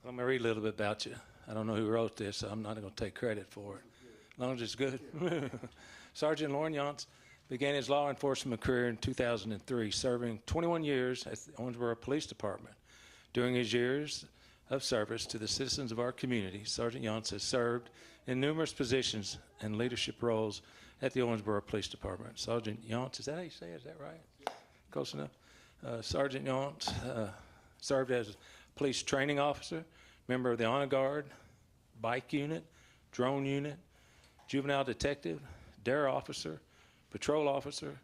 Let me read a little bit about you. I don't know who wrote this, so I'm not going to take credit for it. As long as it's good. Sergeant Lauren Yance began his law enforcement career in 2003, serving 21 years at the Owensboro Police Department. During his years of service to the citizens of our community, Sergeant Yance has served in numerous positions and leadership roles at the Owensboro Police Department. Sergeant Yance, is that how you say it? Is that right? Close enough. Sergeant Yance served as police training officer, member of the Honor Guard, bike unit, drone unit, juvenile detective, dare officer, patrol officer,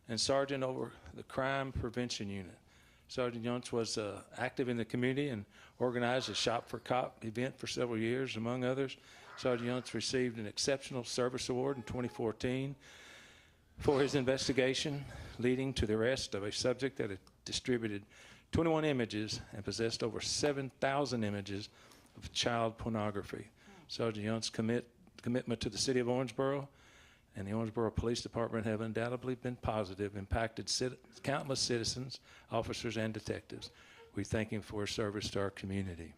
and sergeant over the crime prevention unit. Sergeant Yance was active in the community and organized a Shop for Cop event for several years, among others. Sergeant Yance received an Exceptional Service Award in 2014 for his investigation leading to the arrest of a subject that had distributed 21 images and possessed over 7,000 images of child pornography. Sergeant Yance's commitment to the city of Owensboro and the Owensboro Police Department have undoubtedly been positive, impacted countless citizens, officers, and detectives. We thank him for his service to our community.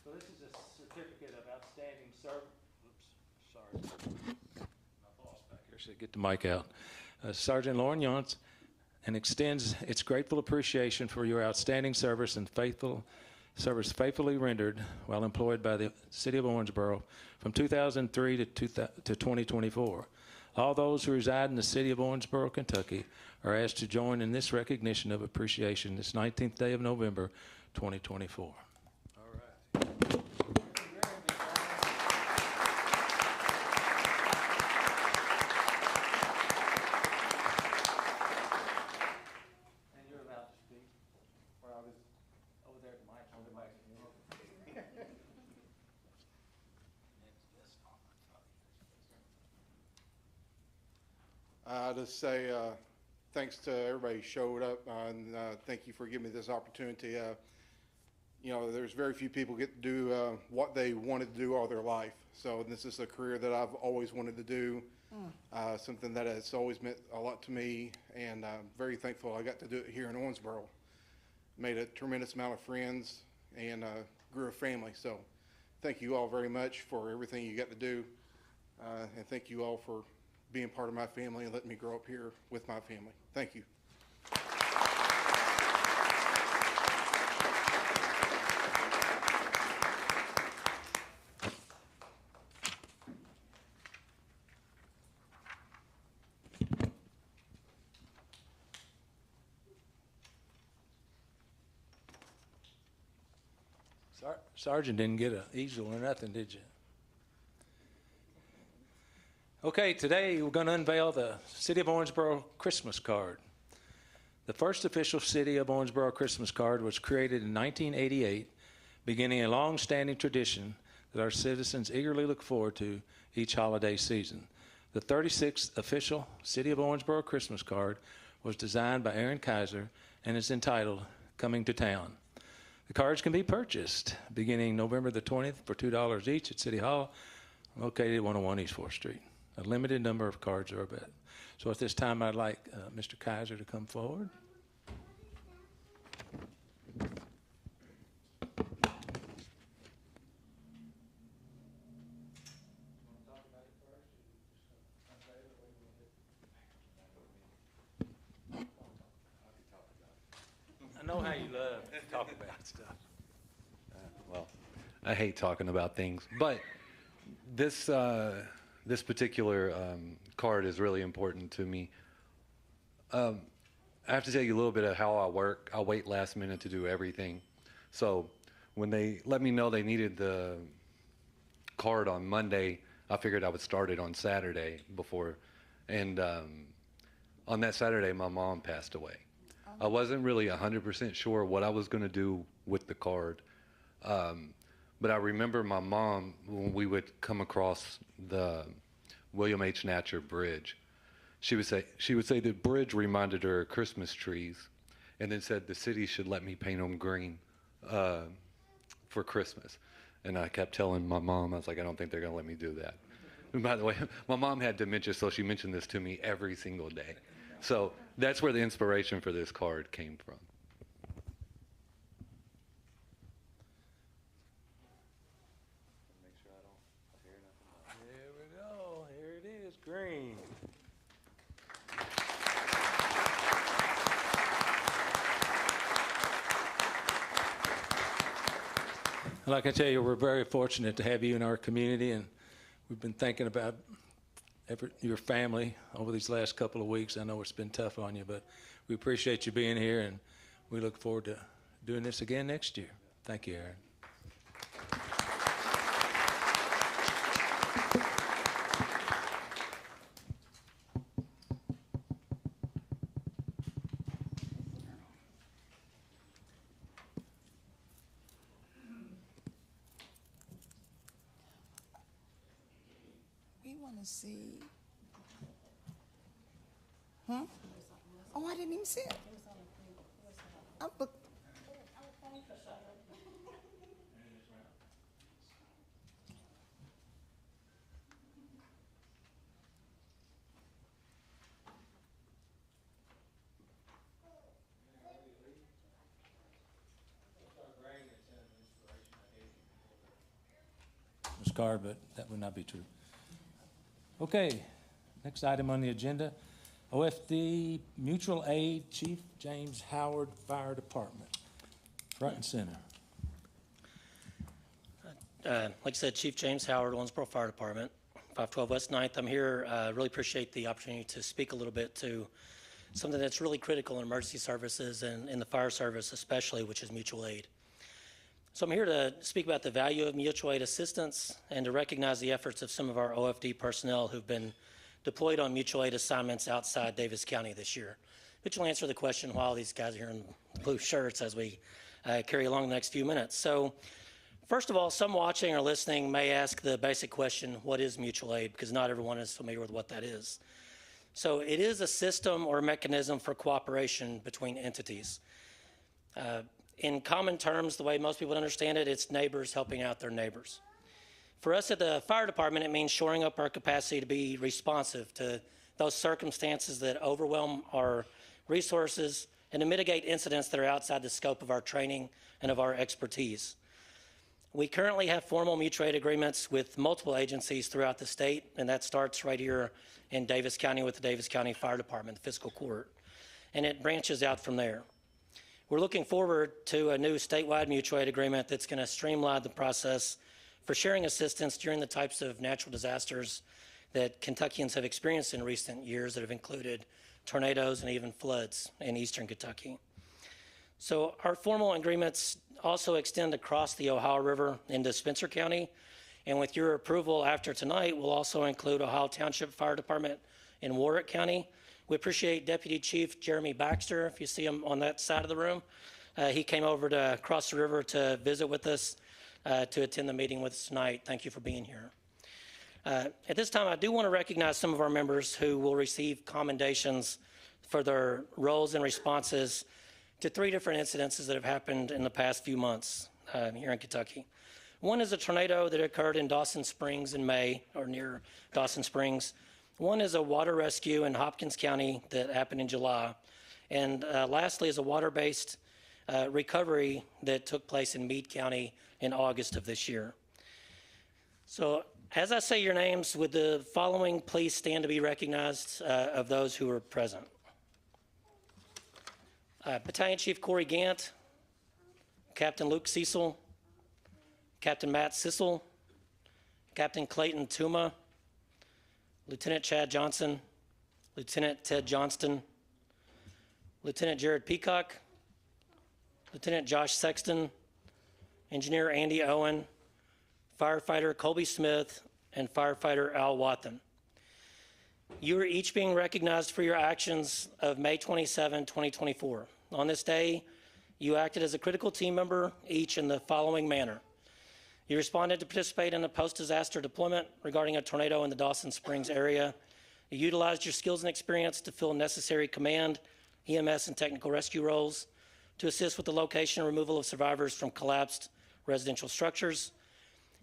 So this is a certificate of outstanding service. Oops, sorry. My boss back here said get the mic out. Sergeant Lauren Yance, and extends its grateful appreciation for your outstanding service and faithfully rendered while employed by the City of Owensboro from 2003 to 2024. All those who reside in the City of Owensboro, Kentucky, are asked to join in this recognition of appreciation this 19th day of November, 2024. All right. I'll just say thanks to everybody who showed up, and thank you for giving me this opportunity. You know, there's very few people get to do what they wanted to do all their life. So this is a career that I've always wanted to do, something that has always meant a lot to me, and I'm very thankful I got to do it here in Owensboro. Made a tremendous amount of friends and grew a family. So thank you all very much for everything you got to do, and thank you all for being part of my family and letting me grow up here with my family. Thank you. Sergeant didn't get an easel or nothing, did you? Okay, today we're going to unveil the City of Owensboro Christmas card. The first official City of Owensboro Christmas card was created in 1988, beginning a long-standing tradition that our citizens eagerly look forward to each holiday season. The 36th official City of Owensboro Christmas card was designed by Aaron Kaiser and is entitled Coming to Town. The cards can be purchased beginning November the 20th for $2 each at City Hall, located at 101 East 4th Street. A limited number of cards are available. So at this time, I'd like Mr. Kaiser to come forward. I know how you love to talk about stuff. Well, I hate talking about things, but this this particular card is really important to me. I have to tell you a little bit of how I work. I wait last minute to do everything. So when they let me know they needed the card on Monday, I figured I would start it on Saturday before. And on that Saturday, my mom passed away. I wasn't really 100% sure what I was going to do with the card. But I remember my mom, when we would come across the William H. Natcher Bridge, she would say the bridge reminded her of Christmas trees, and then said the city should let me paint them green for Christmas. And I kept telling my mom, I was like, I don't think they're going to let me do that. And by the way, my mom had dementia, so she mentioned this to me every single day. So that's where the inspiration for this card came from. There we go. Here it is, green. Well, I can tell you, we're very fortunate to have you in our community, and we've been thinking about your family over these last couple of weeks. I know it's been tough on you, but we appreciate you being here, and we look forward to doing this again next year. Thank you, Aaron. We want to see. Huh? Oh, I didn't even see it. I'm look. This card, but that would not be true. Okay, next item on the agenda, OFD Mutual Aid Chief James Howard Fire Department, front and center. Like I said, Chief James Howard, Owensboro Fire Department, 512 West 9th. I'm here, really appreciate the opportunity to speak a little bit to something that's really critical in emergency services and in the fire service especially, which is mutual aid. So I'm here to speak about the value of mutual aid assistance and to recognize the efforts of some of our OFD personnel who've been deployed on mutual aid assignments outside Davis County this year, which will answer the question why all these guys are here in blue shirts as we carry along the next few minutes. So first of all, some watching or listening may ask the basic question, what is mutual aid? Because not everyone is familiar with what that is. So it is a system or mechanism for cooperation between entities. In common terms, the way most people understand it, it's neighbors helping out their neighbors. For us at the fire department, it means shoring up our capacity to be responsive to those circumstances that overwhelm our resources and to mitigate incidents that are outside the scope of our training and of our expertise. We currently have formal mutual aid agreements with multiple agencies throughout the state, and that starts right here in Davis County with the Davis County Fire Department, the fiscal court, and it branches out from there. We're looking forward to a new statewide mutual aid agreement that's going to streamline the process for sharing assistance during the types of natural disasters that Kentuckians have experienced in recent years that have included tornadoes and even floods in eastern Kentucky. So our formal agreements also extend across the Ohio River into Spencer County, and with your approval after tonight, we'll also include Ohio Township Fire Department in Warwick County. We appreciate Deputy Chief Jeremy Baxter, if you see him on that side of the room. He came over to cross the river to visit with us, to attend the meeting with us tonight. Thank you for being here. At this time, I do want to recognize some of our members who will receive commendations for their roles and responses to 3 different incidences that have happened in the past few months here in Kentucky. One is a tornado that occurred in Dawson Springs in May, or near Dawson Springs. One is a water rescue in Hopkins County that happened in July. And lastly is a water-based recovery that took place in Meade County in August of this year. So as I say your names, would the following please stand to be recognized of those who are present? Battalion Chief Corey Gant, Captain Luke Cecil, Captain Matt Sissel, Captain Clayton Tuma, Lieutenant Chad Johnson, Lieutenant Ted Johnston, Lieutenant Jared Peacock, Lieutenant Josh Sexton, Engineer Andy Owen, Firefighter Colby Smith, and Firefighter Al Watson. You are each being recognized for your actions of May 27, 2024. On this day, you acted as a critical team member, each in the following manner. You responded to participate in a post-disaster deployment regarding a tornado in the Dawson Springs area. You utilized your skills and experience to fill necessary command, EMS, and technical rescue roles to assist with the location and removal of survivors from collapsed residential structures.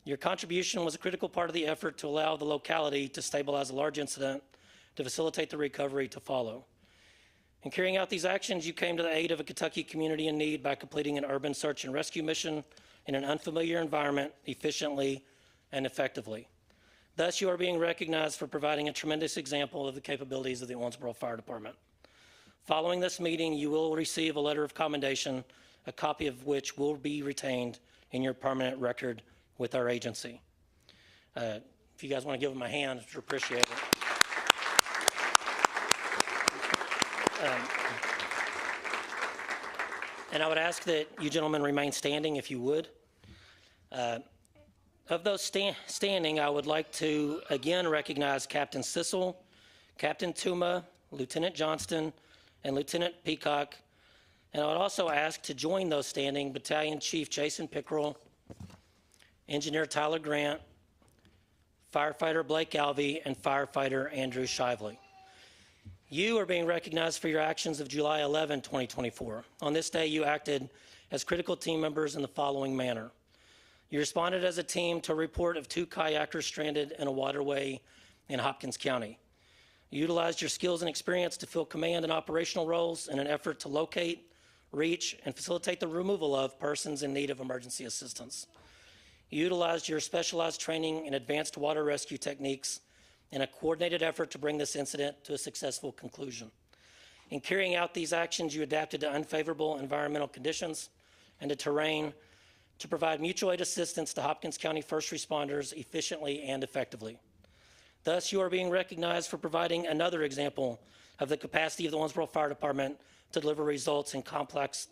Your contribution was a critical part of the effort to allow the locality to stabilize a large incident to facilitate the recovery to follow. In carrying out these actions, you came to the aid of a Kentucky community in need by completing an urban search and rescue mission in an unfamiliar environment efficiently and effectively. Thus, you are being recognized for providing a tremendous example of the capabilities of the Owensboro Fire Department. Following this meeting, you will receive a letter of commendation, a copy of which will be retained in your permanent record with our agency. If you guys want to give them a hand, I'd appreciate it. And I would ask that you gentlemen remain standing if you would. Of those standing, I would like to again recognize Captain Sissel, Captain Tuma, Lieutenant Johnston, and Lieutenant Peacock. And I would also ask to join those standing Battalion Chief Jason Pickrell, Engineer Tyler Grant, Firefighter Blake Alvey, and Firefighter Andrew Shively. You are being recognized for your actions of July 11, 2024. On this day, you acted as critical team members in the following manner. You responded as a team to a report of 2 kayakers stranded in a waterway in Hopkins County. You utilized your skills and experience to fill command and operational roles in an effort to locate, reach, and facilitate the removal of persons in need of emergency assistance. You utilized your specialized training in advanced water rescue techniques in a coordinated effort to bring this incident to a successful conclusion. In carrying out these actions, you adapted to unfavorable environmental conditions and to terrain to provide mutual aid assistance to Hopkins County first responders efficiently and effectively. Thus, you are being recognized for providing another example of the capacity of the Owensboro Fire Department to deliver results in complex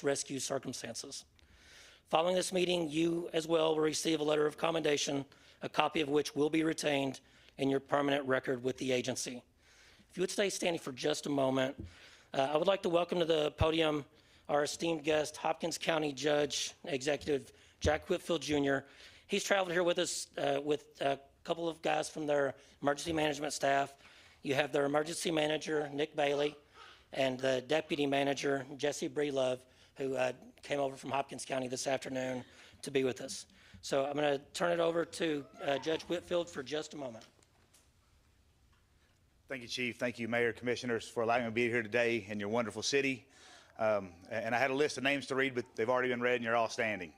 rescue circumstances. Following this meeting, you as well will receive a letter of commendation, a copy of which will be retained in your permanent record with the agency. If you would stay standing for just a moment, I would like to welcome to the podium our esteemed guest, Hopkins County Judge Executive Jack Whitfield Jr. He's traveled here with us with a couple of guys from their emergency management staff. You have their emergency manager, Nick Bailey, and the deputy manager, Jesse Breelove, who came over from Hopkins County this afternoon to be with us. So I'm going to turn it over to Judge Whitfield for just a moment. Thank you, Chief. Thank you, Mayor, Commissioners, for allowing me to be here today in your wonderful city. And I had a list of names to read, but they've already been read, and you're all standing.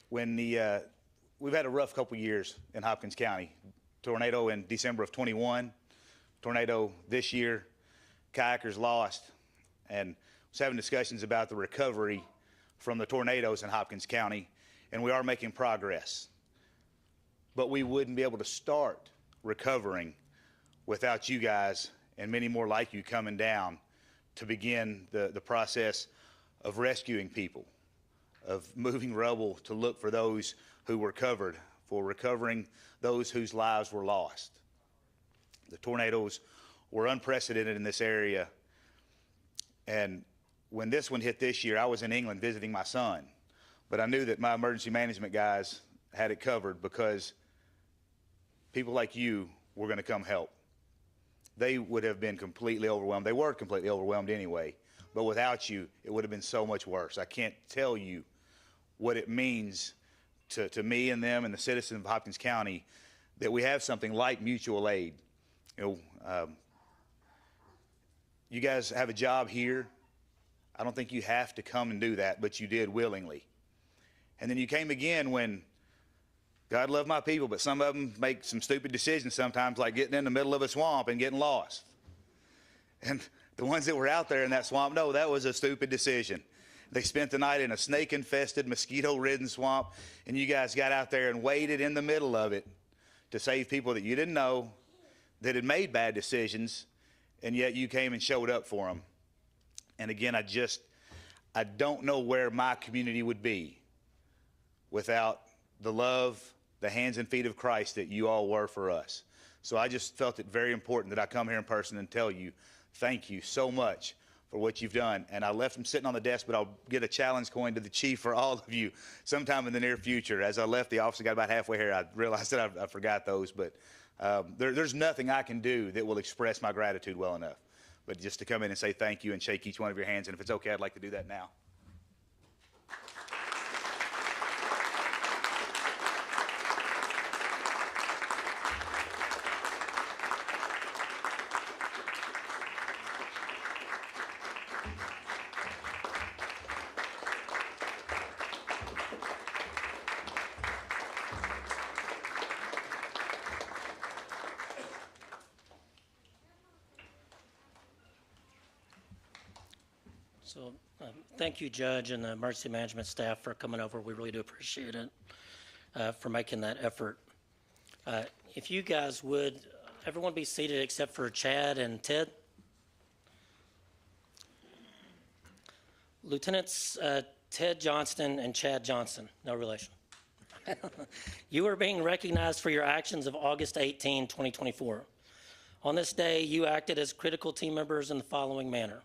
We've had a rough couple years in Hopkins County. Tornado in December of 21, tornado this year, kayakers lost, and was having discussions about the recovery from the tornadoes in Hopkins County, and we are making progress. But we wouldn't be able to start recovering without you guys and many more like you coming down to begin the process of rescuing people, of moving rubble to look for those who were covered, for recovering those whose lives were lost. The tornadoes were unprecedented in this area, and when this one hit this year, I was in England visiting my son, but I knew that my emergency management guys had it covered because people like you were going to come help. They would have been completely overwhelmed. They were completely overwhelmed anyway, but without you, it would have been so much worse. I can't tell you what it means to me and them and the citizens of Hopkins County that we have something like mutual aid. You know, you guys have a job here. I don't think you have to come and do that, but you did willingly. And then you came again when God loved my people, but some of them make some stupid decisions sometimes, like getting in the middle of a swamp and getting lost. And the ones that were out there in that swamp, no, that was a stupid decision. They spent the night in a snake-infested, mosquito-ridden swamp, and you guys got out there and waited in the middle of it to save people that you didn't know, that had made bad decisions, and yet you came and showed up for them. And again, I don't know where my community would be without the love, the hands and feet of Christ that you all were for us. So I just felt it very important that I come here in person and tell you, thank you so much for what you've done. And I left them sitting on the desk, but I'll get a challenge coin to the chief for all of you sometime in the near future. As I left the office and got about halfway here, I realized that I forgot those, but there's nothing I can do that will express my gratitude well enough. But just to come in and say thank you and shake each one of your hands, and if it's okay, I'd like to do that now. Thank you, Judge, and the emergency management staff for coming over. We really do appreciate it, for making that effort. If you guys would, everyone be seated except for Chad and Ted. Lieutenants Ted Johnston and Chad Johnson, no relation. You are being recognized for your actions of August 18, 2024. On this day, you acted as critical team members in the following manner.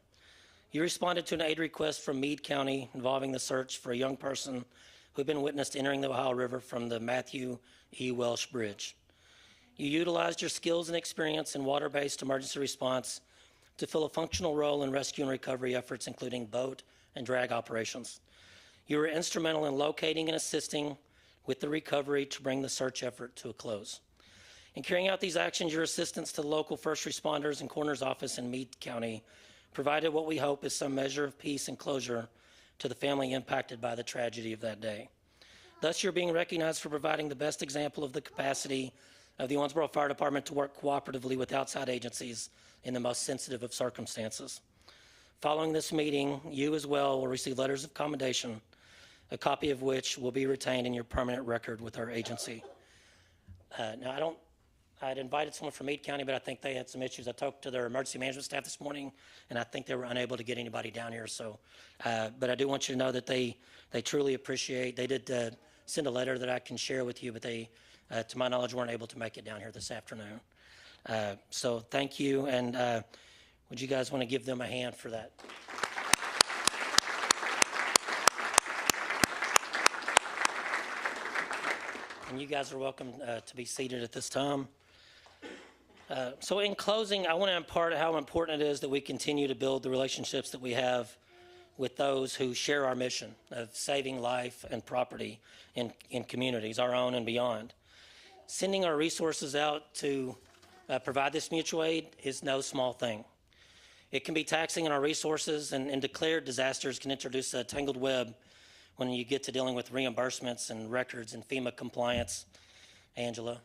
You responded to an aid request from Meade County involving the search for a young person who had been witnessed entering the Ohio River from the Matthew E. Welsh Bridge. You utilized your skills and experience in water-based emergency response to fill a functional role in rescue and recovery efforts, including boat and drag operations. You were instrumental in locating and assisting with the recovery to bring the search effort to a close. In carrying out these actions, your assistance to the local first responders and coroner's office in Meade County provided what we hope is some measure of peace and closure to the family impacted by the tragedy of that day. Thus, you're being recognized for providing the best example of the capacity of the Owensboro Fire Department to work cooperatively with outside agencies in the most sensitive of circumstances. Following this meeting, you as well will receive letters of commendation, a copy of which will be retained in your permanent record with our agency. Now, I'd invited someone from Meade County, but I think they had some issues. I talked to their emergency management staff this morning, and I think they were unable to get anybody down here. So, but I do want you to know that they truly appreciate. They did send a letter that I can share with you, but they, to my knowledge, weren't able to make it down here this afternoon. So thank you, and would you guys want to give them a hand for that? And you guys are welcome to be seated at this time. So in closing, I want to impart how important it is that we continue to build the relationships that we have with those who share our mission of saving life and property in communities, our own and beyond. Sending our resources out to provide this mutual aid is no small thing. It can be taxing on our resources, and declared disasters can introduce a tangled web when you get to dealing with reimbursements and records and FEMA compliance, Angela.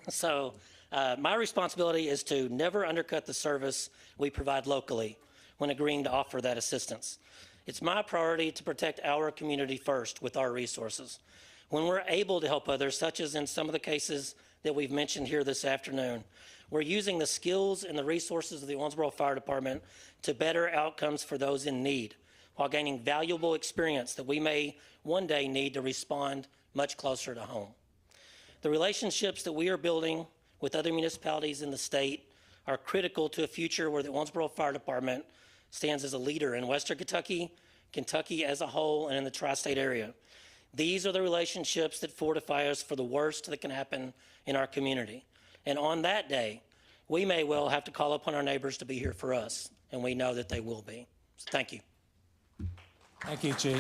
So my responsibility is to never undercut the service we provide locally when agreeing to offer that assistance. It's my priority to protect our community first with our resources. When we're able to help others, such as in some of the cases that we've mentioned here this afternoon, we're using the skills and the resources of the Owensboro Fire Department to better outcomes for those in need, while gaining valuable experience that we may one day need to respond much closer to home. The relationships that we are building with other municipalities in the state are critical to a future where the Owensboro Fire Department stands as a leader in Western Kentucky, Kentucky as a whole, and in the tri-state area. These are the relationships that fortify us for the worst that can happen in our community. And on that day, we may well have to call upon our neighbors to be here for us, and we know that they will be. So thank you. Thank you, Chief.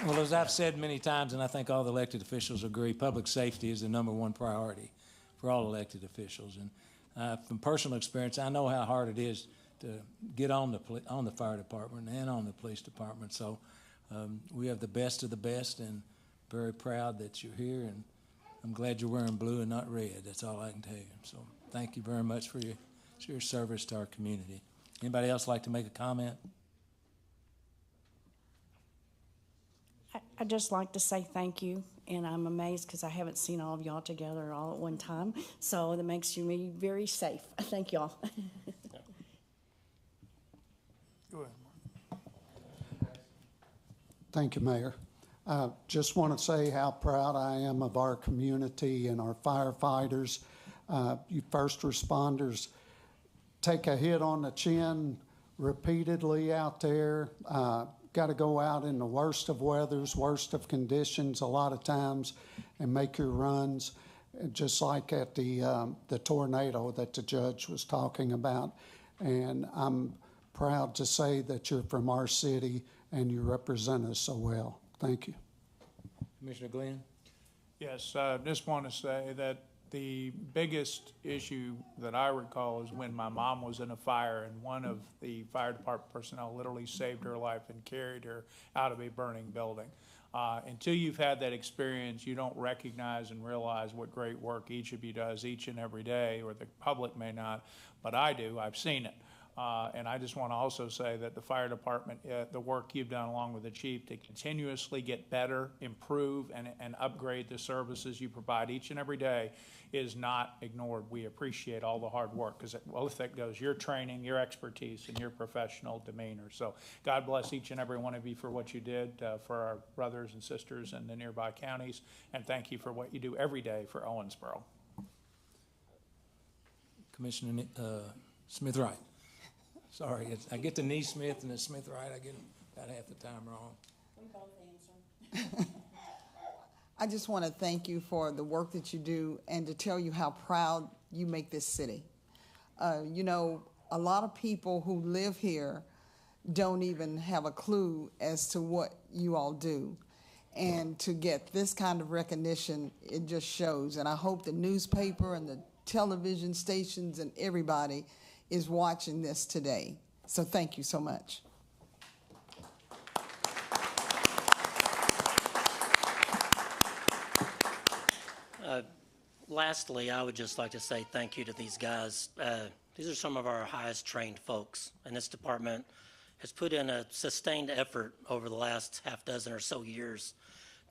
Well, as I've said many times, and I think all the elected officials agree, public safety is the #1 priority for all elected officials. And from personal experience, I know how hard it is to get on the fire department and on the police department. So we have the best of the best, and very proud that you're here. And I'm glad you're wearing blue and not red. That's all I can tell you. So thank you very much for your service to our community. Anybody else like to make a comment? I'd just like to say thank you, and I'm amazed because I haven't seen all of y'all together all at one time, so that makes me very safe. Thank y'all. Go ahead. Thank you, Mayor. Just want to say how proud I am of our community and our firefighters. You first responders take a hit on the chin repeatedly out there. Got to go out in the worst of weathers, worst of conditions a lot of times and make your runs, just like at the tornado that the judge was talking about. And I'm proud to say that you're from our city and you represent us so well. Thank you. Commissioner Glenn? Yes, I just want to say that the biggest issue that I recall is when my mom was in a fire and one of the fire department personnel literally saved her life and carried her out of a burning building. Until you've had that experience, you don't recognize and realize what great work each of you does each and every day, or the public may not, but I do. I've seen it. And I just want to also say that the fire department, the work you've done along with the chief to continuously get better, improve, and upgrade the services you provide each and every day is not ignored. We appreciate all the hard work, because with that goes your training, your expertise, and your professional demeanor. So God bless each and every one of you for what you did for our brothers and sisters in the nearby counties, and thank you for what you do every day for Owensboro. Commissioner Smith-Wright. Sorry, I get the Neesmith and the Smith-Wright. I get them about half the time wrong. We both answer. I just want to thank you for the work that you do and to tell you how proud you make this city. You know, a lot of people who live here don't even have a clue as to what you all do. And to get this kind of recognition, it just shows. And I hope the newspaper and the television stations and everybody is watching this today. So thank you so much. Lastly, I would just like to say thank you to these guys. These are some of our highest trained folks, and this department has put in a sustained effort over the last half dozen or so years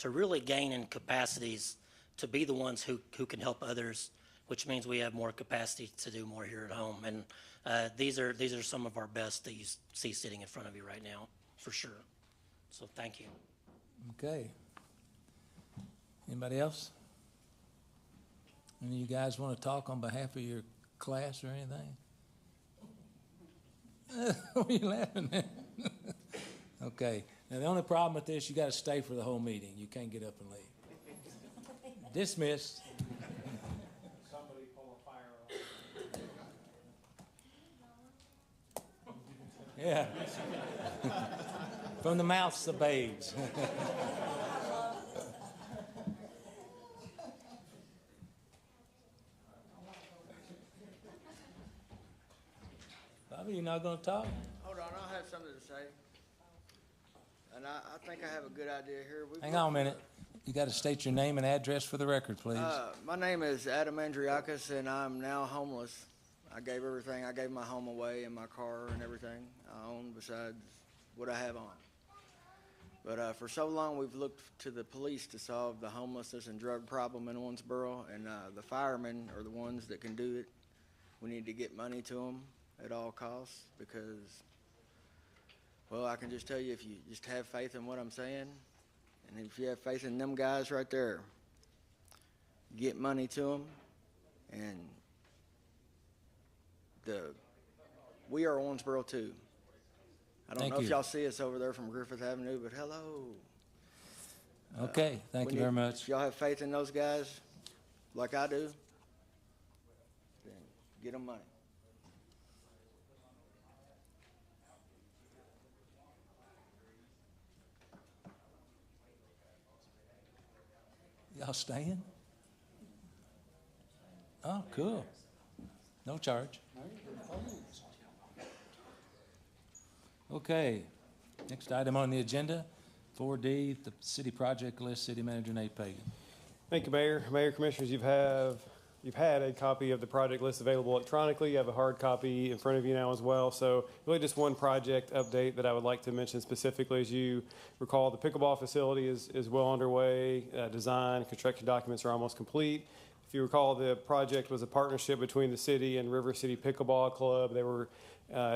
to really gain in capacities to be the ones who can help others, which means we have more capacity to do more here at home. And these are some of our best that you see sitting in front of you right now, for sure. So thank you. Okay. Anybody else? Any of you guys want to talk on behalf of your class or anything? What are you laughing at? Okay. Now, the only problem with this, you got to stay for the whole meeting. You can't get up and leave. Dismissed. Somebody pull a fire alarm. Yeah. From the mouths of babes. Bobby, you not going to talk? Hold on, I have something to say. And I think I have a good idea here. Hang on a minute. You got to state your name and address for the record, please. My name is Adam Andriakis, and I'm now homeless. I gave everything. I gave my home away and my car and everything I own besides what I have on. But for so long, we've looked to the police to solve the homelessness and drug problem in Owensboro, and the firemen are the ones that can do it. We need to get money to them at all costs because, well, I can just tell you, if you just have faith in what I'm saying, and if you have faith in them guys right there, get money to them, and we are Owensboro too. I don't know if y'all see us over there from Griffith Avenue, but hello. Okay, thank you very much. If y'all have faith in those guys, like I do, then get them money. Y'all staying? Oh, cool. No charge. Okay. Next item on the agenda, 4D, the city project list, City Manager Nate Pagan. Thank you, Mayor. Mayor, Commissioners, you've had a copy of the project list available electronically. You have a hard copy in front of you now as well. So really just one project update that I would like to mention specifically. As you recall, the pickleball facility is well underway. Design, construction documents are almost complete. If you recall, the project was a partnership between the city and River City Pickleball Club. They were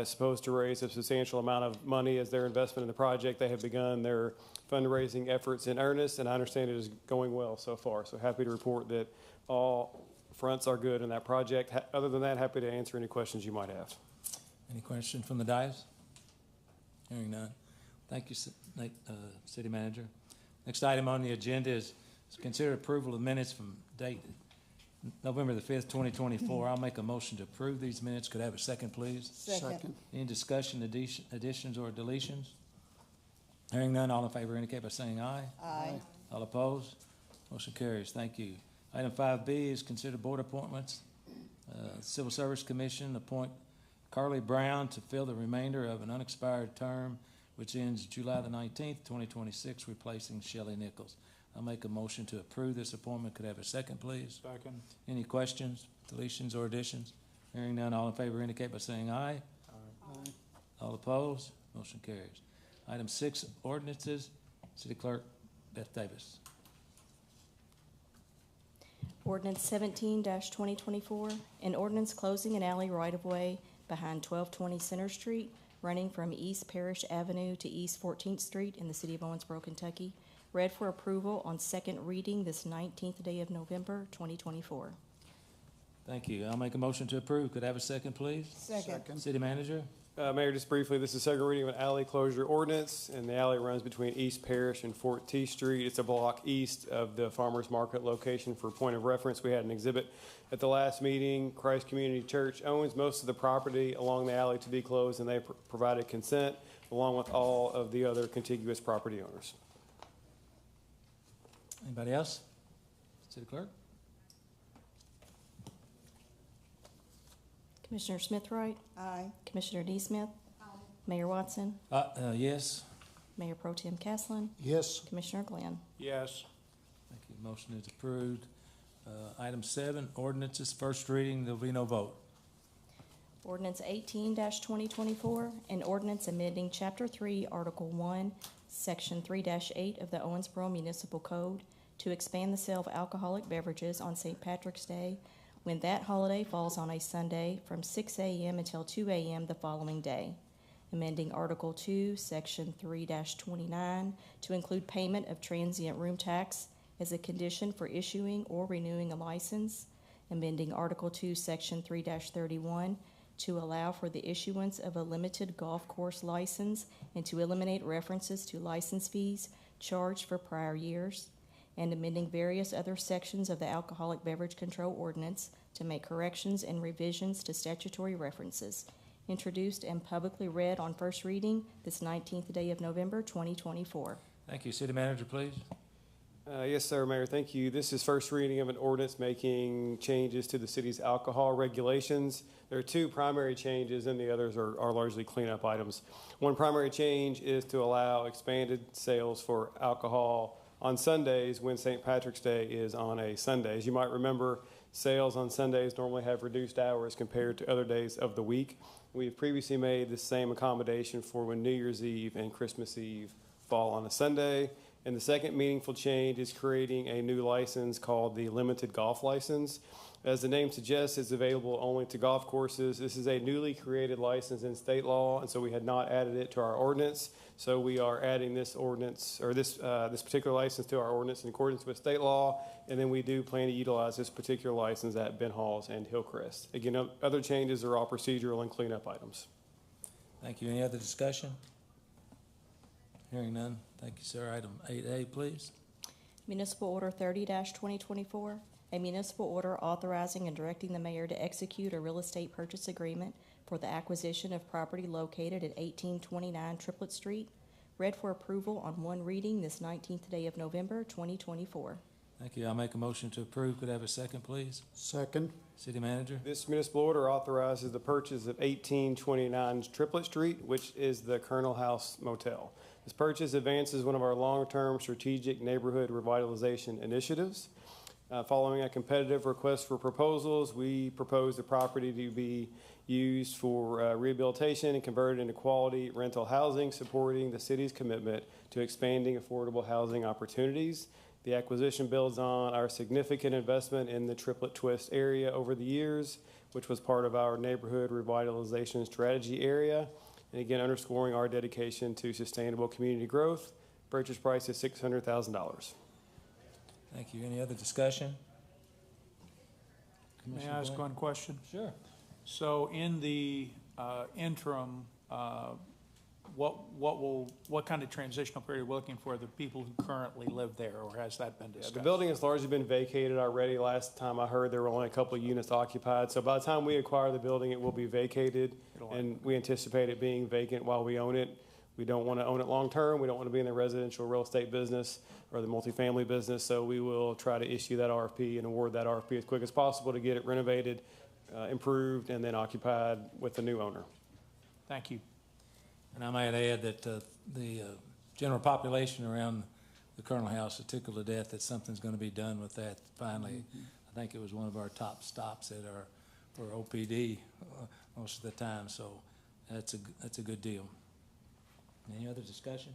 supposed to raise a substantial amount of money as their investment in the project. They have begun their fundraising efforts in earnest, and I understand it is going well so far. So happy to report that all fronts are good in that project. Other than that, happy to answer any questions you might have. Any questions from the dais? Hearing none. Thank you, City Manager. Next item on the agenda is consider approval of minutes from date November the 5th, 2024. I'll make a motion to approve these minutes. Could I have a second, please? Second. Any discussion, additions, or deletions? Hearing none, all in favor indicate by saying aye. Aye. All opposed? Motion carries. Thank you. Item 5B is consider board appointments. Civil Service Commission appoint Carly Brown to fill the remainder of an unexpired term which ends July the 19th, 2026, replacing Shelley Nichols. I'll make a motion to approve this appointment. Could I have a second, please? Second. Any questions, deletions, or additions? Hearing none, all in favor indicate by saying aye. Aye. All opposed? Motion carries. Item 6, ordinances. City Clerk Beth Davis. Ordinance 17-2024, an ordinance closing an alley right-of-way behind 1220 Center Street, running from East Parish Avenue to East 14th Street in the city of Owensboro, Kentucky. Read for approval on second reading this 19th day of November, 2024. Thank you. I'll make a motion to approve. Could I have a second, please? Second. City Manager? Mayor, just briefly, this is second reading of an alley closure ordinance, and the alley runs between East Parish and 14th Street. It's a block east of the Farmers Market location. For point of reference, we had an exhibit at the last meeting. Christ Community Church owns most of the property along the alley to be closed, and they provided consent along with all of the other contiguous property owners. Anybody else? City Clerk? Commissioner Smithroyd? Aye. Commissioner Neesmith? Mayor Watson? Yes. Mayor Pro Tem Caslen? Yes. Commissioner Glenn? Yes. Thank you. Motion is approved. Item 7, ordinances, first reading. There'll be no vote. Ordinance 18-2024, an ordinance amending Chapter 3, Article 1, Section 3-8 of the Owensboro Municipal Code to expand the sale of alcoholic beverages on St. Patrick's Day when that holiday falls on a Sunday from 6 a.m. until 2 a.m. the following day. Amending Article 2, Section 3-29 to include payment of transient room tax as a condition for issuing or renewing a license. Amending Article 2, Section 3-31 to allow for the issuance of a limited golf course license and to eliminate references to license fees charged for prior years, and amending various other sections of the Alcoholic Beverage Control Ordinance to make corrections and revisions to statutory references. Introduced and publicly read on first reading this 19th day of November, 2024. Thank you. City Manager, please. Yes, sir, Mayor. Thank you. This is first reading of an ordinance making changes to the city's alcohol regulations. There are two primary changes, and the others are largely cleanup items. One primary change is to allow expanded sales for alcohol on Sundays when St. Patrick's Day is on a Sunday. As you might remember, sales on Sundays normally have reduced hours compared to other days of the week. We've previously made the same accommodation for when New Year's Eve and Christmas Eve fall on a Sunday. And the second meaningful change is creating a new license called the Limited Golf License. As the name suggests, it's available only to golf courses. This is a newly created license in state law, and so we had not added it to our ordinance. So we are adding this ordinance, or this particular license to our ordinance in accordance with state law, and then we do plan to utilize this particular license at Ben Halls and Hillcrest. Again, other changes are all procedural and cleanup items. Thank you. Any other discussion? Hearing none. Thank you, sir. Item 8A, please. Municipal Order 30-2024, a municipal order authorizing and directing the mayor to execute a real estate purchase agreement for the acquisition of property located at 1829 Triplet Street. Read for approval on one reading this 19th day of November, 2024. Thank you. I'll make a motion to approve. Could I have a second, please? Second. City Manager? This municipal order authorizes the purchase of 1829 Triplet Street, which is the Colonel House Motel. This purchase advances one of our long-term strategic neighborhood revitalization initiatives. Following a competitive request for proposals, we propose the property to be used for rehabilitation and converted into quality rental housing, supporting the city's commitment to expanding affordable housing opportunities. The acquisition builds on our significant investment in the Triplet Twist area over the years, which was part of our neighborhood revitalization strategy area. And again, underscoring our dedication to sustainable community growth. Purchase price is $600,000. Thank you. Any other discussion? May I ask one question? Sure. So in the interim, what kind of transitional period are we looking for the people who currently live there, or has that been discussed? The building has largely been vacated already. Last time I heard, there were only a couple of units occupied. So by the time we acquire the building, it will be vacated, and we anticipate it being vacant while we own it. We don't want to own it long-term. We don't want to be in the residential real estate business or the multifamily business, so we will try to issue that RFP and award that RFP as quick as possible to get it renovated, improved, and then occupied with the new owner. Thank you. And I might add that the general population around the Colonel House are tickled to death that something's going to be done with that finally. I think it was one of our top stops at our for OPD most of the time, so that's a good deal. Any other discussion?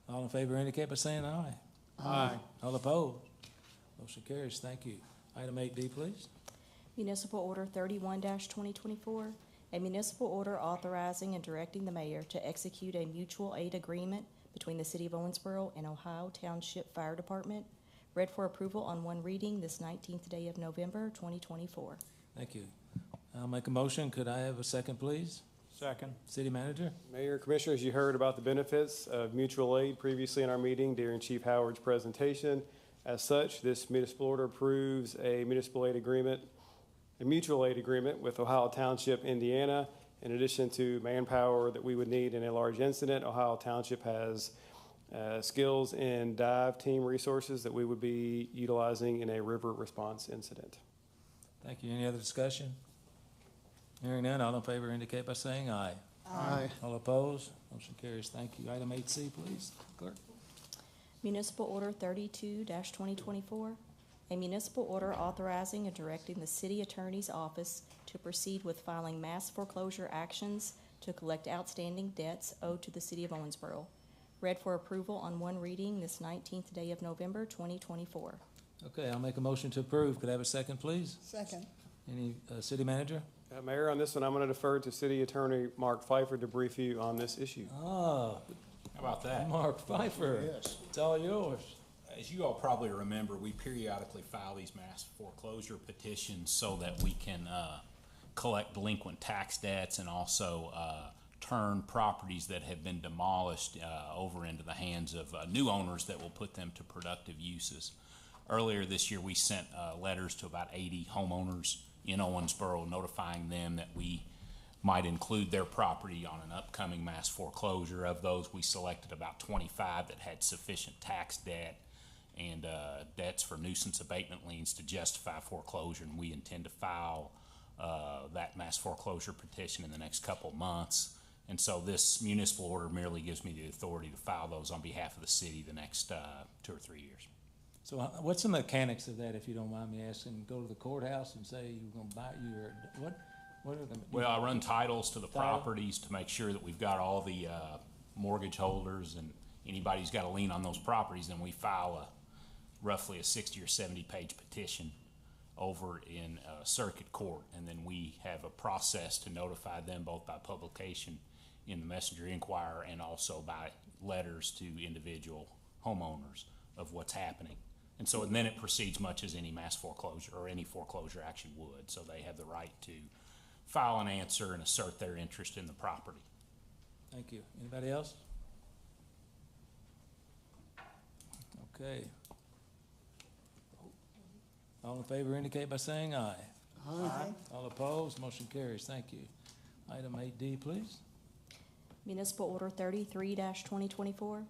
All in favor indicate by saying aye. Aye. All opposed? Motion carries. Thank you. Item 8D, please. Municipal Order 31-2024, a municipal order authorizing and directing the mayor to execute a mutual aid agreement between the City of Owensboro and Ohio Township Fire Department, read for approval on one reading this 19th day of November, 2024. Thank you. I'll make a motion. Could I have a second, please? Second. City Manager? Mayor, Commissioners, you heard about the benefits of mutual aid previously in our meeting during Chief Howard's presentation. As such, this municipal order approves a mutual aid agreement with Ohio Township, Indiana. In addition to manpower that we would need in a large incident, Ohio Township has skills in dive team resources that we would be utilizing in a river response incident. Thank you. Any other discussion? Hearing none, all in favor indicate by saying aye. Aye. All opposed? Motion carries. Thank you. Item 8C, please. Clerk? Municipal Order 32-2024, a municipal order authorizing and directing the city attorney's office to proceed with filing mass foreclosure actions to collect outstanding debts owed to the City of Owensboro. Read for approval on one reading this 19th day of November, 2024. Okay, I'll make a motion to approve. Could I have a second, please? Second. Any City Manager? Mayor, on this one, I'm going to defer to City Attorney Mark Pfeiffer to brief you on this issue. Oh, How about that? Mark Pfeiffer. Yes. It's all yours. As you all probably remember, we periodically file these mass foreclosure petitions so that we can collect delinquent tax debts and also turn properties that have been demolished over into the hands of new owners that will put them to productive uses. Earlier this year, we sent letters to about 80 homeowners in Owensboro notifying them that we might include their property on an upcoming mass foreclosure. Of those, we selected about 25 that had sufficient tax debt and debts for nuisance abatement liens to justify foreclosure, and we intend to file that mass foreclosure petition in the next couple months. And so this municipal order merely gives me the authority to file those on behalf of the city the next 2 or 3 years. So what's the mechanics of that, if you don't mind me asking? Go to the courthouse and say you're going to buy your, what are the? Well, I run titles to the properties to make sure that we've got all the mortgage holders and anybody who's got a lien on those properties, then we file roughly a 60 or 70 page petition over in circuit court, and then we have a process to notify them both by publication in the Messenger Inquirer and also by letters to individual homeowners of what's happening. And so and then it proceeds much as any mass foreclosure or any foreclosure action would. So they have the right to file an answer and assert their interest in the property. Thank you. Anybody else? Okay. All in favor indicate by saying aye. Aye. All opposed? Motion carries. Thank you. Item 8D, please. Municipal Order 33-2024,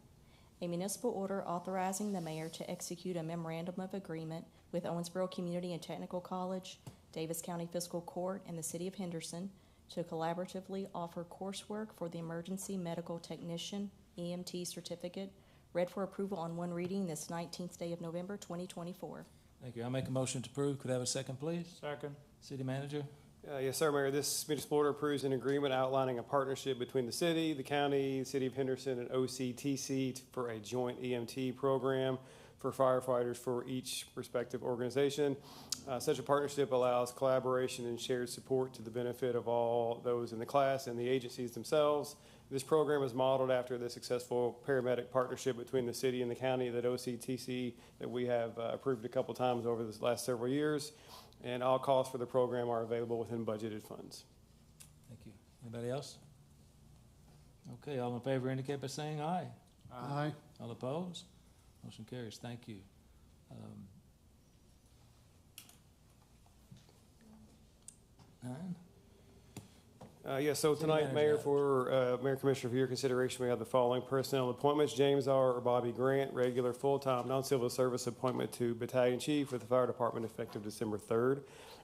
a municipal order authorizing the mayor to execute a memorandum of agreement with Owensboro Community and Technical College, Davis County Fiscal Court, and the City of Henderson to collaboratively offer coursework for the Emergency Medical Technician EMT certificate, read for approval on one reading this 19th day of November, 2024. Thank you. I'll make a motion to approve. Could I have a second, please? Second. City Manager? Yes, sir, Mayor. This municipal order approves an agreement outlining a partnership between the city, the county, the City of Henderson, and OCTC for a joint EMT program for firefighters for each respective organization. Such a partnership allows collaboration and shared support to the benefit of all those in the class and the agencies themselves. This program is modeled after the successful paramedic partnership between the city and the county that OCTC that we have approved a couple times over the last several years. And all costs for the program are available within budgeted funds. Thank you. Anybody else? Okay, all in favor indicate by saying aye. Aye. All opposed? Motion carries. Thank you. 9. Yes, so tonight, Mayor, for Mayor Commissioner, for your consideration, we have the following personnel appointments. James R. or Bobby Grant, regular full-time non-civil service appointment to Battalion Chief with the Fire Department effective December 3rd.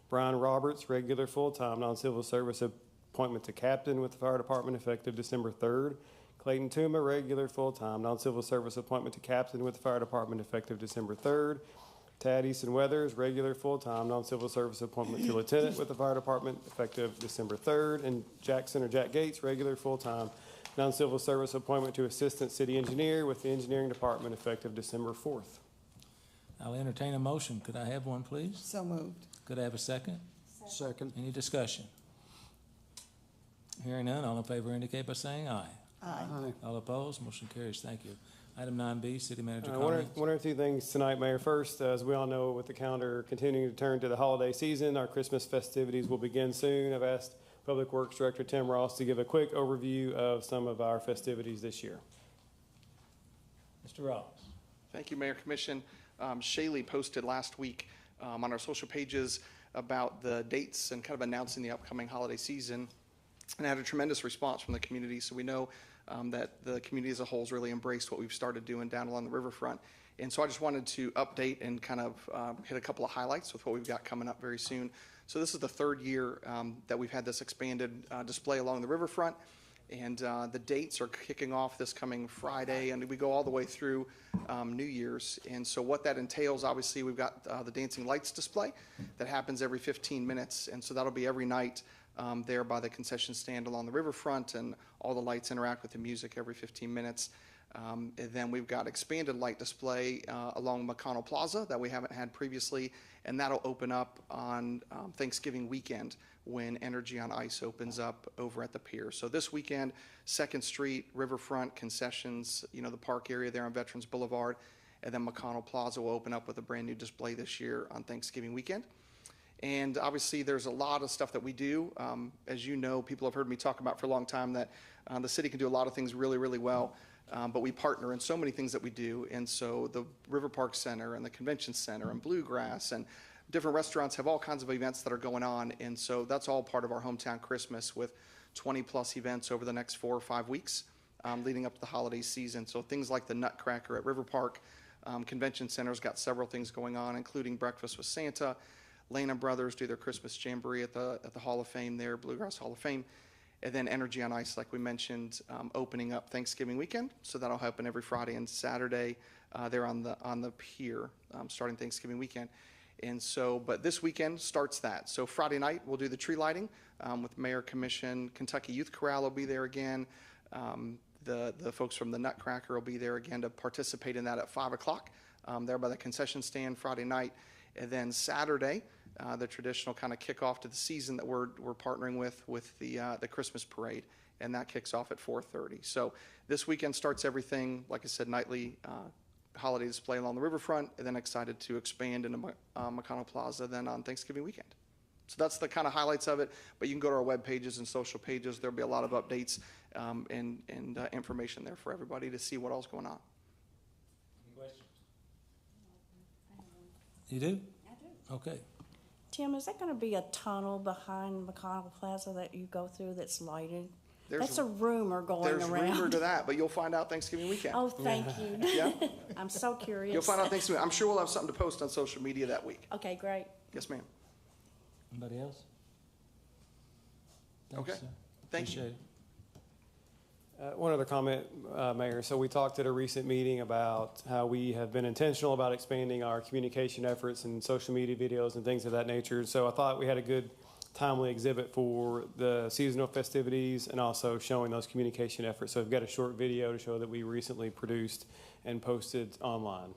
Brian Roberts, regular full-time non-civil service appointment appointment to captain with the fire department effective December 3rd. Clayton Tuma, regular full-time, non-civil service appointment to captain with the fire department effective December 3rd. Tad Easton Weathers, regular full-time, non-civil service appointment to lieutenant with the fire department effective December 3rd. And Jack Gates, regular full-time, non-civil service appointment to assistant city engineer with the engineering department effective December 4th. I'll entertain a motion. Could I have one, please? So moved. Could I have a second? Second. Any discussion? Hearing none, all in favor indicate by saying aye. Aye. All opposed, motion carries. Thank you. Item 9B, City Manager One comments. or two things tonight, Mayor. First, as we all know, with the calendar continuing to turn to the holiday season, our Christmas festivities will begin soon. I've asked Public Works Director Tim Ross to give a quick overview of some of our festivities this year. Mr. Ross. Thank you, Mayor Commission. Shaylee posted last week on our social pages about the dates and kind of announcing the upcoming holiday season, and had a tremendous response from the community. So we know that the community as a whole has really embraced what we've started doing down along the riverfront. And so I just wanted to update and kind of hit a couple of highlights with what we've got coming up very soon. So this is the third year that we've had this expanded display along the riverfront. And the dates are kicking off this coming Friday, and we go all the way through New Year's. And so what that entails, obviously, we've got the Dancing Lights display that happens every 15 minutes. And so that'll be every night there by the concession stand along the riverfront, and all the lights interact with the music every 15 minutes. And then we've got expanded light display along McConnell Plaza that we haven't had previously, and that'll open up on Thanksgiving weekend when Energy on Ice opens up over at the pier. So this weekend, 2nd Street, riverfront, concessions, the park area there on Veterans Boulevard, and then McConnell Plaza will open up with a brand new display this year on Thanksgiving weekend. And obviously, there's a lot of stuff that we do. As you know, people have heard me talk about for a long time that the city can do a lot of things really, really well. But we partner in so many things that we do. And so the River Park Center and the Convention Center and Bluegrass and different restaurants have all kinds of events that are going on. And so that's all part of our hometown Christmas with 20+ events over the next 4 or 5 weeks leading up to the holiday season. So things like the Nutcracker at River Park. Convention Center's got several things going on, including Breakfast with Santa. Lane and Brothers do their Christmas Jamboree at the Hall of Fame there, Bluegrass Hall of Fame. And then Energy on Ice, like we mentioned, opening up Thanksgiving weekend. So that'll happen every Friday and Saturday there on the pier, starting Thanksgiving weekend. And so, but this weekend starts that. So Friday night, we'll do the tree lighting with Mayor Commission. Kentucky Youth Chorale will be there again. The folks from the Nutcracker will be there again to participate in that at 5 o'clock there by the concession stand Friday night. And then Saturday, the traditional kind of kickoff to the season that we're partnering with the Christmas parade, and that kicks off at 4:30. So this weekend starts everything, like I said, nightly holiday display along the riverfront, and then excited to expand into McConnell Plaza then on Thanksgiving weekend. So that's the kind of highlights of it. But you can go to our web pages and social pages. There'll be a lot of updates and information there for everybody to see what else is going on. Any questions? You do? I do. Okay. Tim, is there going to be a tunnel behind McConnell Plaza that you go through that's lighted? There's That's a rumor going around. There's rumor to that, but you'll find out Thanksgiving weekend. Oh, thank you. Yeah. I'm so curious. You'll find out Thanksgiving. I'm sure we'll have something to post on social media that week. Okay, great. Yes, ma'am. Anybody else? Thanks, Okay. sir. Thank you. Appreciate it. One other comment, Mayor. So we talked at a recent meeting about how we have been intentional about expanding our communication efforts and social media videos and things of that nature. So I thought we had a good, timely exhibit for the seasonal festivities and also showing those communication efforts. So we've got a short video to show that we recently produced and posted online.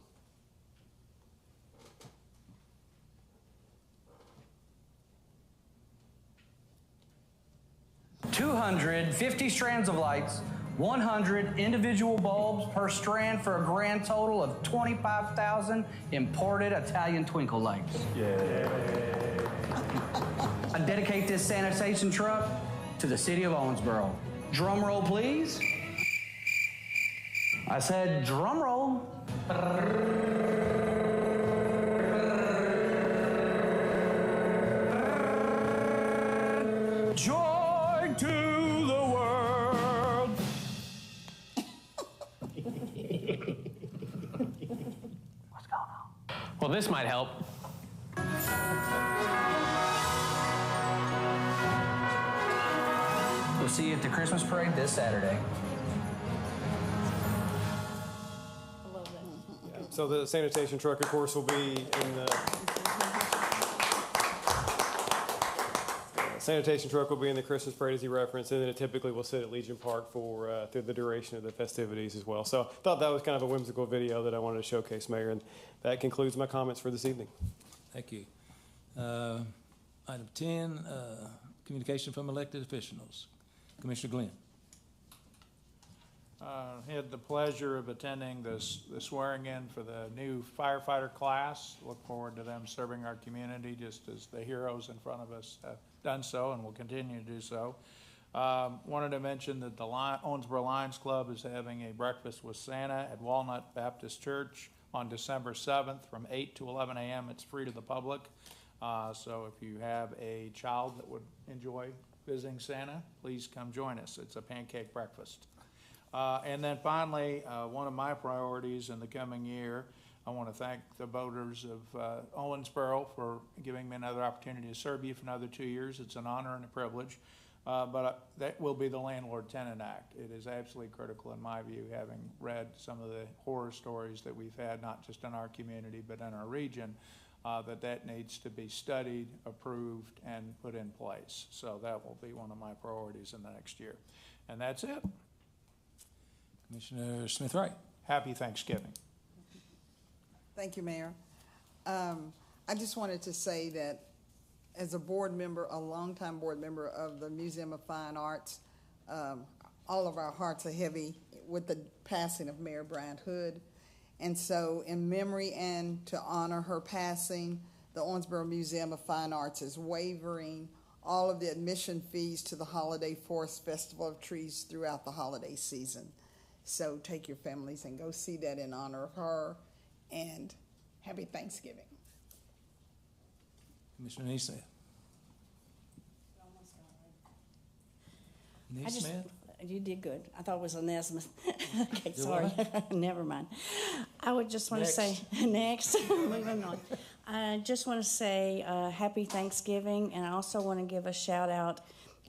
$250 strands of lights, 100 individual bulbs per strand for a grand total of 25,000 imported Italian twinkle lights. Yeah. I dedicate this sanitation truck to the city of Owensboro. Drum roll, please. I said drum roll. Joy to the world. What's going on? Well, this might help. see you at the Christmas parade this Saturday. I love that. So the sanitation truck, of course, will be in the sanitation truck will be in the Christmas parade as you referenced, and then it typically will sit at Legion Park for through the duration of the festivities as well. So I thought that was kind of a whimsical video that I wanted to showcase, Mayor, and that concludes my comments for this evening. Thank you. Item 10, communication from elected officials. Commissioner Glenn. Had the pleasure of attending the swearing in for the new firefighter class. Look forward to them serving our community just as the heroes in front of us have done so and will continue to do so. Wanted to mention that the Owensboro Lions Club is having a breakfast with Santa at Walnut Baptist Church on December 7th from 8 to 11 a.m. It's free to the public. So if you have a child that would enjoy visiting Santa, please come join us. It's a pancake breakfast. And then finally, one of my priorities in the coming year, I want to thank the voters of Owensboro for giving me another opportunity to serve you for another 2 years. It's an honor and a privilege. But that will be the Landlord-Tenant Act. It is absolutely critical, in my view, having read some of the horror stories that we've had, not just in our community, but in our region, that needs to be studied, approved, and put in place. So that will be one of my priorities in the next year. And that's it. Commissioner Smith-Wright. Happy Thanksgiving. Thank you, Mayor. I just wanted to say that as a board member, a longtime board member of the Museum of Fine Arts, all of our hearts are heavy with the passing of Mayor Bryant Hood. And so in memory and to honor her passing, the Owensboro Museum of Fine Arts is waiving all of the admission fees to the Holiday Forest Festival of Trees throughout the holiday season. So take your families and go see that in honor of her, and happy Thanksgiving. Commissioner Neesmith. Neesmith? You did good. I thought it was a Nesmith. Okay, sorry. Never mind. I would just want to say, next, moving on. I just want to say happy Thanksgiving, and I also want to give a shout out,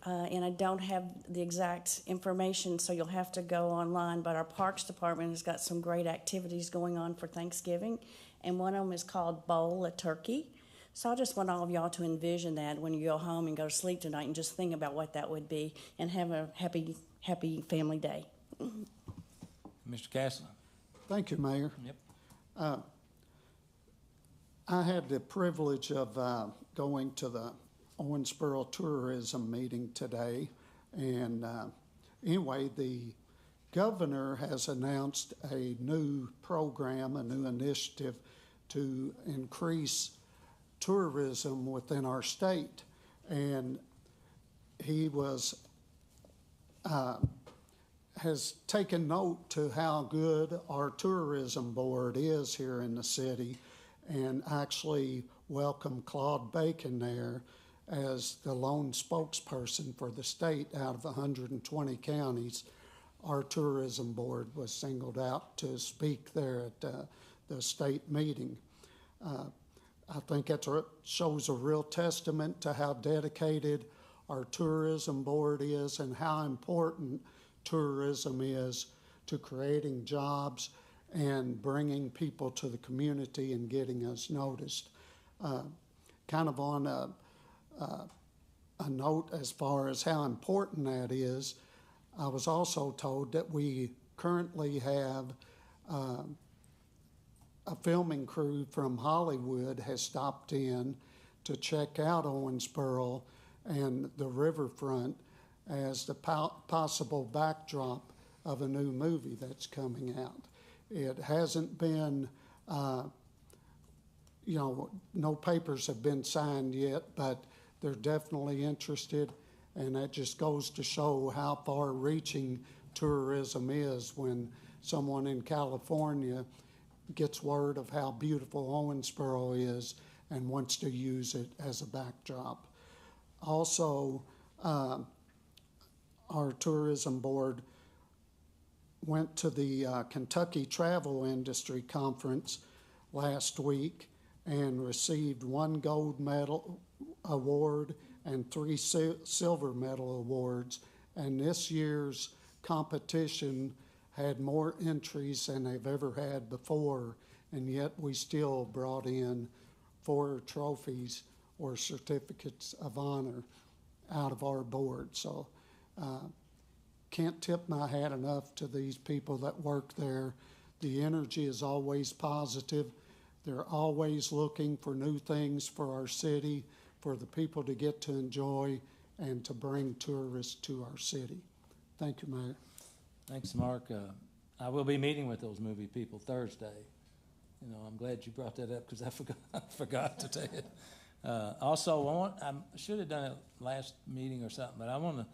and I don't have the exact information, so you'll have to go online, but our Parks Department has got some great activities going on for Thanksgiving, and one of them is called Bowl a Turkey. So I just want all of y'all to envision that when you go home and go to sleep tonight and just think about what that would be, and have a happy family day. Mr. Castle. Thank you, Mayor. Yep. I had the privilege of going to the Owensboro tourism meeting today, and anyway, the governor has announced a new program, a new initiative to increase tourism within our state, and he has taken note to how good our tourism board is here in the city, and actually welcomed Claude Bacon there as the lone spokesperson for the state. Out of 120 counties, our tourism board was singled out to speak there at the state meeting. I think that shows a real testament to how dedicated our tourism board is and how important tourism is to creating jobs and bringing people to the community and getting us noticed. Kind of on a note as far as how important that is, I was also told that we currently have a filming crew from Hollywood has stopped in to check out Owensboro and the riverfront as the possible backdrop of a new movie that's coming out. It hasn't been, no papers have been signed yet, but they're definitely interested, and that just goes to show how far-reaching tourism is when someone in California gets word of how beautiful Owensboro is and wants to use it as a backdrop. Also, our tourism board went to the Kentucky Travel Industry Conference last week and received 1 gold medal award and 3 silver medal awards And this year's competition had more entries than they've ever had before, and yet we still brought in 4 trophies or certificates of honor out of our board. So can't tip my hat enough to these people that work there. The energy is always positive. They're always looking for new things for our city, for the people to get to enjoy and to bring tourists to our city. Thank you, Mayor. Thanks, Mark. I will be meeting with those movie people Thursday. You know, I'm glad you brought that up because I forgot to tell you. Also, I should have done it last meeting or something, but I want to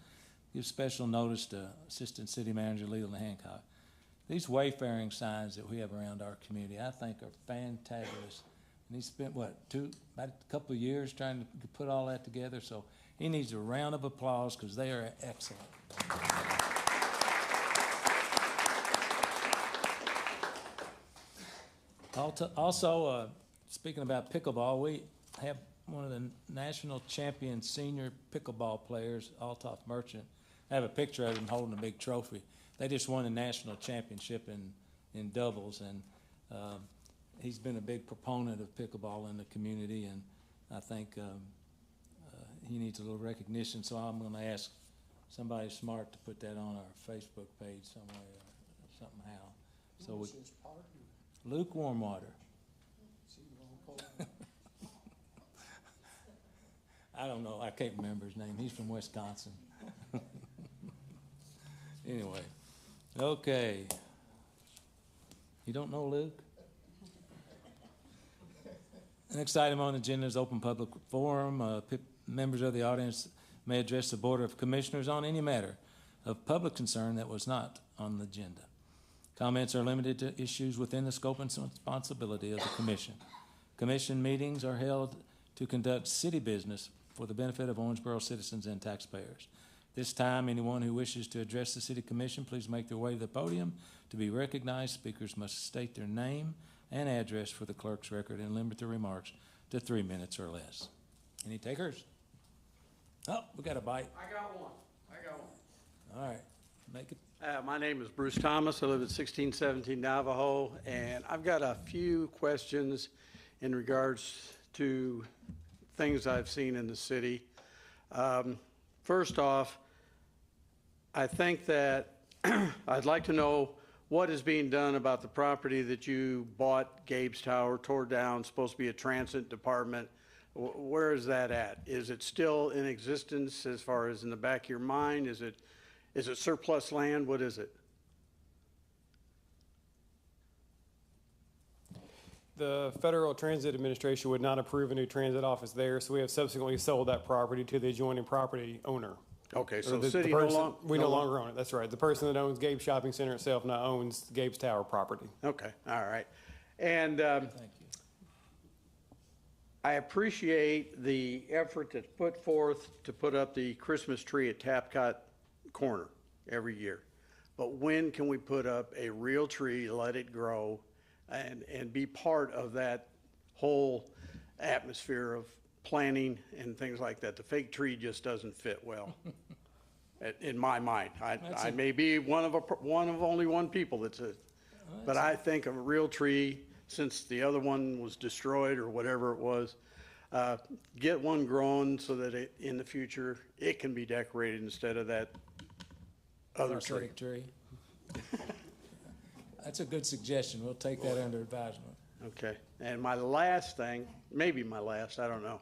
give special notice to Assistant City Manager Leland Hancock. These wayfaring signs that we have around our community, I think, are fantabulous. And he spent, about a couple of years trying to put all that together, so he needs a round of applause because they are excellent. Also, speaking about pickleball, we have one of the national champion senior pickleball players, Altoff Merchant. I have a picture of him holding a big trophy. They just won a national championship in doubles, and he's been a big proponent of pickleball in the community, and I think he needs a little recognition, so I'm going to ask somebody smart to put that on our Facebook page somewhere, somehow. So we, Luke Warmwater. I don't know. I can't remember his name. He's from Wisconsin. Anyway, okay. You don't know Luke? Next item on the agenda is open public forum. Members of the audience may address the Board of Commissioners on any matter of public concern that was not on the agenda. Comments are limited to issues within the scope and responsibility of the Commission. Commission meetings are held to conduct city business for the benefit of Owensboro citizens and taxpayers. This time, anyone who wishes to address the City Commission, please make their way to the podium. To be recognized, speakers must state their name and address for the clerk's record and limit their remarks to 3 minutes or less. Any takers? Oh, we got a bite. I got one. All right, make it. My name is Bruce Thomas. I live at 1617 Navajo, and I've got a few questions in regards to things I've seen in the city. First off, I think that I'd like to know what is being done about the property that you bought, Gabe's Tower, tore down, supposed to be a transit department. Where is that at? Is it still in existence as far as in the back of your mind? Is it surplus land? What is it? The Federal Transit Administration would not approve a new transit office there, so we have subsequently sold that property to the adjoining property owner. Okay, so the city person, we no longer own it. That's right. The person that owns Gabe's Shopping Center itself now owns Gabe's Tower property. Okay, all right. And Thank you. I appreciate the effort that's put forth to put up the Christmas tree at Tapcott Corner every year. But when can we put up a real tree, let it grow, and be part of that whole atmosphere of planting and things like that? The fake tree just doesn't fit well, in my mind. I may be one of only one people that's a, but I think a real tree, since the other one was destroyed or whatever it was, get one grown so that in the future it can be decorated instead of that other tree. That's a good suggestion. We'll take that under advisement. Okay. And my last thing, maybe my last, I don't know.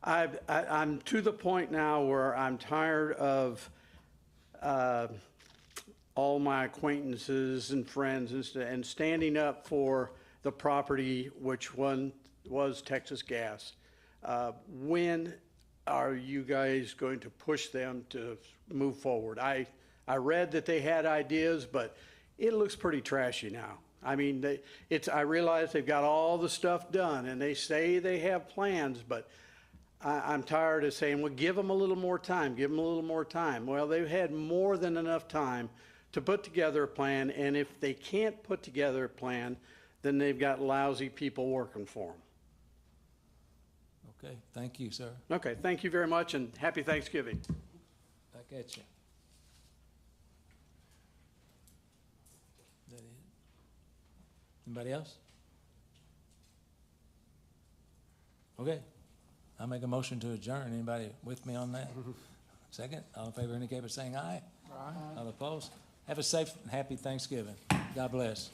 I'm to the point now where I'm tired of all my acquaintances and friends and standing up for the property, which one was Texas Gas. When are you guys going to push them to move forward? I read that they had ideas, but it looks pretty trashy now. I mean, I realize they've got all the stuff done, and they say they have plans, but I'm tired of saying, well, give them a little more time, give them a little more time. Well, they've had more than enough time to put together a plan, and if they can't put together a plan, then they've got lousy people working for them. Okay, thank you, sir. Okay, thank you very much, and happy Thanksgiving. Back at you. Anybody else? Okay. I'll make a motion to adjourn. Anybody with me on that? Second? All in favor indicate by saying aye. Aye. All opposed? Have a safe and happy Thanksgiving. God bless.